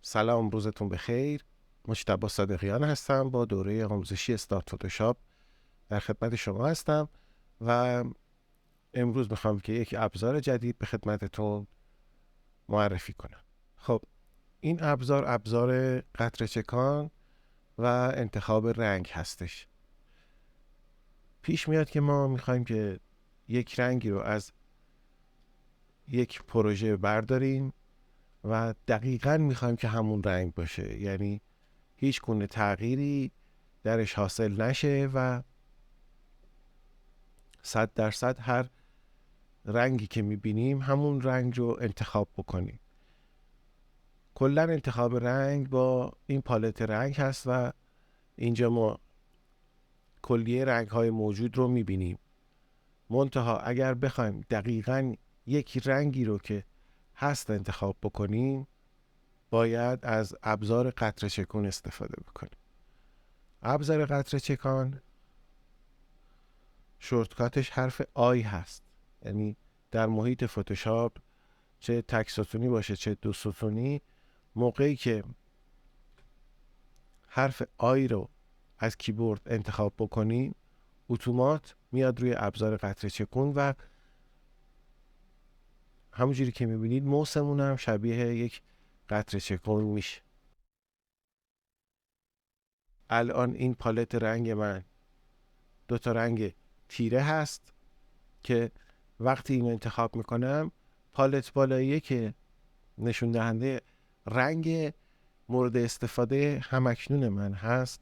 سلام، روزتون بخیر. مجتبی صادقیان هستم با دوره آموزشی استارت فتوشاپ در خدمت شما هستم و امروز میخوام که یک ابزار جدید به خدمتتون معرفی کنم. خب این ابزار قطره چکان و انتخاب رنگ هستش. پیش میاد که ما میخوایم که یک رنگی رو از یک پروژه برداریم و دقیقاً میخوایم که همون رنگ باشه، یعنی هیچ گونه تغییری درش حاصل نشه و 100% هر رنگی که میبینیم همون رنگ رو انتخاب بکنیم. کلا انتخاب رنگ با این پالت رنگ هست و اینجا ما کلیه رنگ های موجود رو میبینیم. منتها اگر بخوایم دقیقاً یک رنگی رو که هست انتخاب بکنیم، باید از ابزار قطره چکون استفاده بکنیم. ابزار قطره چکان شورتکاتش حرف آی هست، یعنی در محیط فتوشاپ چه تک ستونی باشه چه دو ستونی، موقعی که حرف آی رو از کیبورد انتخاب بکنیم اتومات میاد روی ابزار قطره چکون و همونجوری که میبینید موسمون هم شبیه یک قطره چکون میشه. الان این پالت رنگ من 2 تا رنگ تیره هست که وقتی اینو انتخاب میکنم پالت بالاییه که نشون دهنده رنگ مورد استفاده همکنون من هست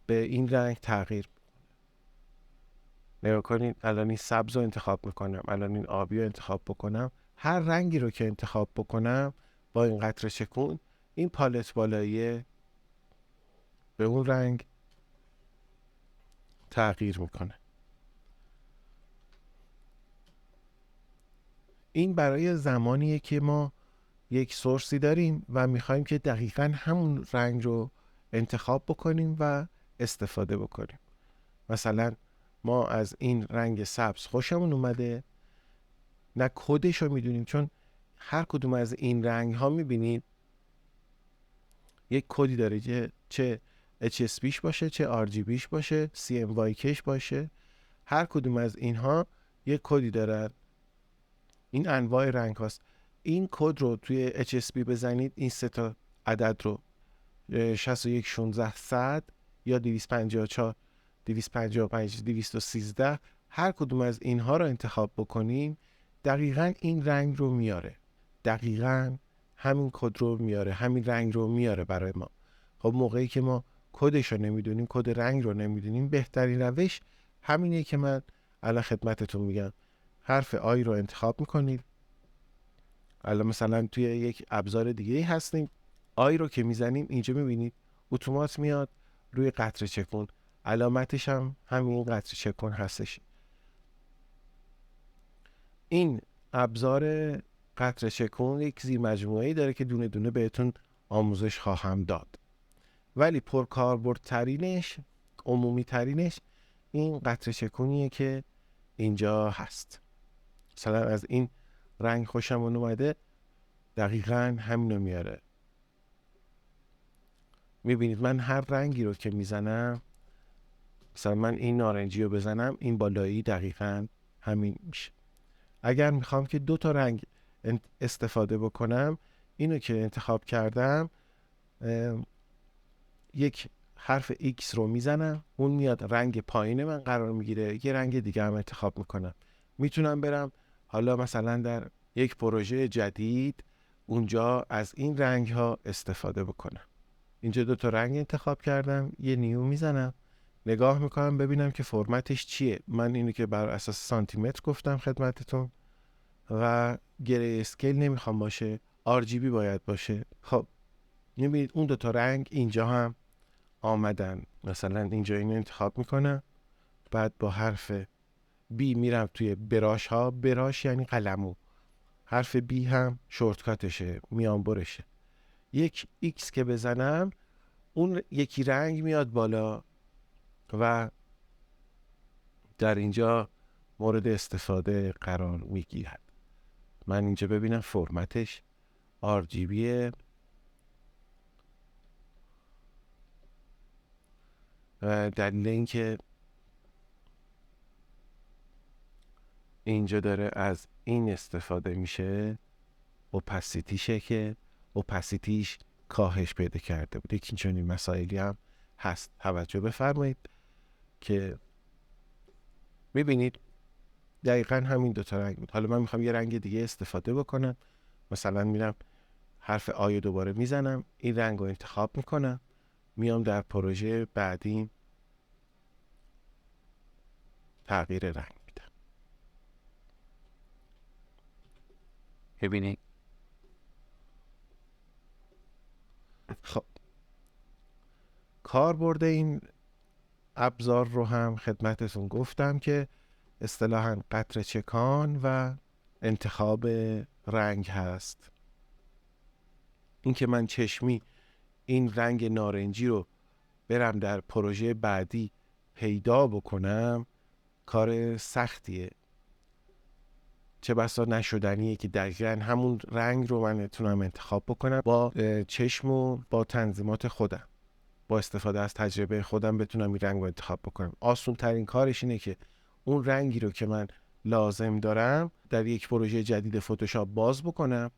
به این رنگ تغییر. نگاه کنید، الان این سبز رو انتخاب میکنم، الان این آبی رو انتخاب بکنم، هر رنگی رو که انتخاب بکنم با این قطره چکون این پالت بالاییه به اون رنگ تغییر میکنه. این برای زمانیه که ما یک سورسی داریم و میخوایم که دقیقاً همون رنگ رو انتخاب بکنیم و استفاده بکنیم. مثلا ما از این رنگ سبز خوشمون اومده، نه کدش رو میدونیم، چون هر کدوم از این رنگ ها میبینید یک کدی داره که چه HSBش باشه چه RGBش باشه CMYKش باشه، هر کدوم از اینها یک کدی دارن. این انواع رنگ هاست. این کد رو توی HSB بزنید، این 3 تا عدد رو 61 16 100 یا 254 255 213 هر کدوم از اینها رو انتخاب بکنیم دقیقاً این رنگ رو میاره، دقیقاً همین کد رو میاره، همین رنگ رو میاره برای ما. خب موقعی که ما کدش رو نمیدونیم، کد رنگ رو نمیدونیم، بهترین روش همینه که من الان خدمتتون میگم. حرف آی رو انتخاب میکنید. الان مثلا توی یک ابزار دیگه هستیم، آی رو که میزنیم اینجا میبینید اتومات میاد روی قطره چکون، علامتش هم همین قطره چکون هستش. این ابزار قطره چکون یک زیر مجموعه‌ای داره که دونه دونه بهتون آموزش خواهم داد، ولی پرکاربردترینش، عمومی ترینش این قطره چکونیه که اینجا هست. مثلا از این رنگ خوشمون اومده، دقیقاً همینو میاره. میبینید من هر رنگی رو که میزنم، مثلا من این نارنجی رو بزنم این بالایی دقیقاً همین میشه. اگر میخوام که 2 تا رنگ استفاده بکنم، اینو که انتخاب کردم یک حرف X رو میزنم، اون میاد رنگ پایین من قرار میگیره، یه رنگ دیگه هم انتخاب میکنم. میتونم برم حالا مثلا در یک پروژه جدید اونجا از این رنگ ها استفاده بکنم. اینجا 2 تا رنگ انتخاب کردم، یه نیو میزنم، نگاه میکنم ببینم که فرمتش چیه. من اینو که بر اساس سانتی متر گفتم خدمتتون و گره اسکیل نمیخوام باشه، RGB باید باشه. خب میبینید اون 2 تا رنگ اینجا هم آمدن. مثلا اینجا اینو انتخاب میکنم، بعد با حرف B میرم توی براش ها، براش یعنی قلمو، حرف B هم شورتکاتشه، میانبرشه. یک X که بزنم اون یکی رنگ میاد بالا و در اینجا مورد استفاده قرار میگیرد. من اینجا ببینم فرمتش RGB دلیل اینکه اینجا داره از این استفاده میشه اوپاسیتیشه که اوپاسیتیش کاهش پیدا کرده بود. یکی چنین مسائلی هم هست. توجه بفرمایید که میبینید دقیقا همین دوتا رنگ بود. حالا من میخوام یه رنگ دیگه استفاده بکنم، مثلا میرم حرف آی دوباره میزنم، این رنگ رو انتخاب میکنم، میام در پروژه بعدی تغییر رنگ میدم. ببینید خب کاربرد این ابزار رو هم خدمتتون گفتم که اصطلاحاً قطره چکان و انتخاب رنگ هست. این که من چشمی این رنگ نارنجی رو برم در پروژه بعدی پیدا بکنم کار سختیه، چه بسا نشدنیه که دقیقاً همون رنگ رو من بتونم انتخاب بکنم با چشم و با تنظیمات خودم، با استفاده از تجربه خودم بتونم این رنگ رو انتخاب بکنم. آسون ترین کارش اینه که اون رنگی رو که من لازم دارم در یک پروژه جدید فتوشاپ باز بکنم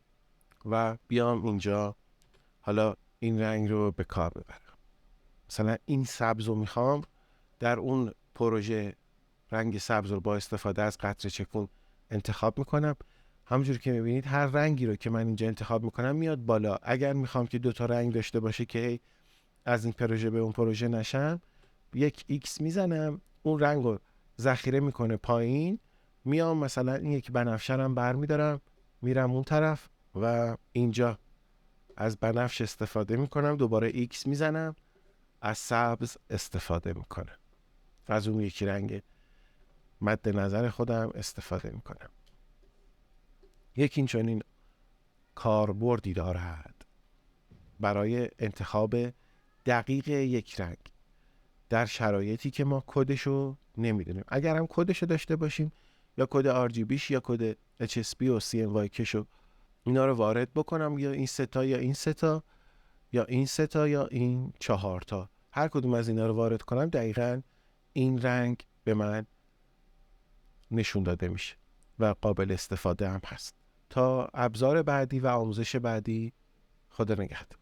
و بیام اینجا حالا این رنگ رو به کار ببرم. مثلا این سبز رو میخوام در اون پروژه رنگ سبز رو با استفاده از قطره چکون انتخاب میکنم. همونجور که میبینید هر رنگی رو که من اینجا انتخاب میکنم میاد بالا. اگر میخوام که دوتا رنگ داشته باشه که از این پروژه به اون پروژه نشم، یک ایکس میزنم، اون رنگ رو ذخیره میکنه پایین، میام مثلا این یک بنفشه رو برمیدارم میرم اون طرف و اینجا از بنفش استفاده میکنم، دوباره ایکس میزنم، از سبز استفاده میکنم، از اون یکی رنگ مد نظر خودم استفاده میکنم. یکی این چنین کاربردی دارد برای انتخاب دقیق یک رنگ در شرایطی که ما کدشو نمیدونیم. اگر هم کدشو داشته باشیم یا کد RGBش یا کد HSP و CMYK کشو اینا رو وارد بکنم، یا این ستا یا این ستا یا این ستا یا این 4 تا، هر کدوم از اینا رو وارد کنم دقیقاً این رنگ به من نشون داده میشه و قابل استفاده هم هست. تا ابزار بعدی و آموزش بعدی، خدا نگهدار.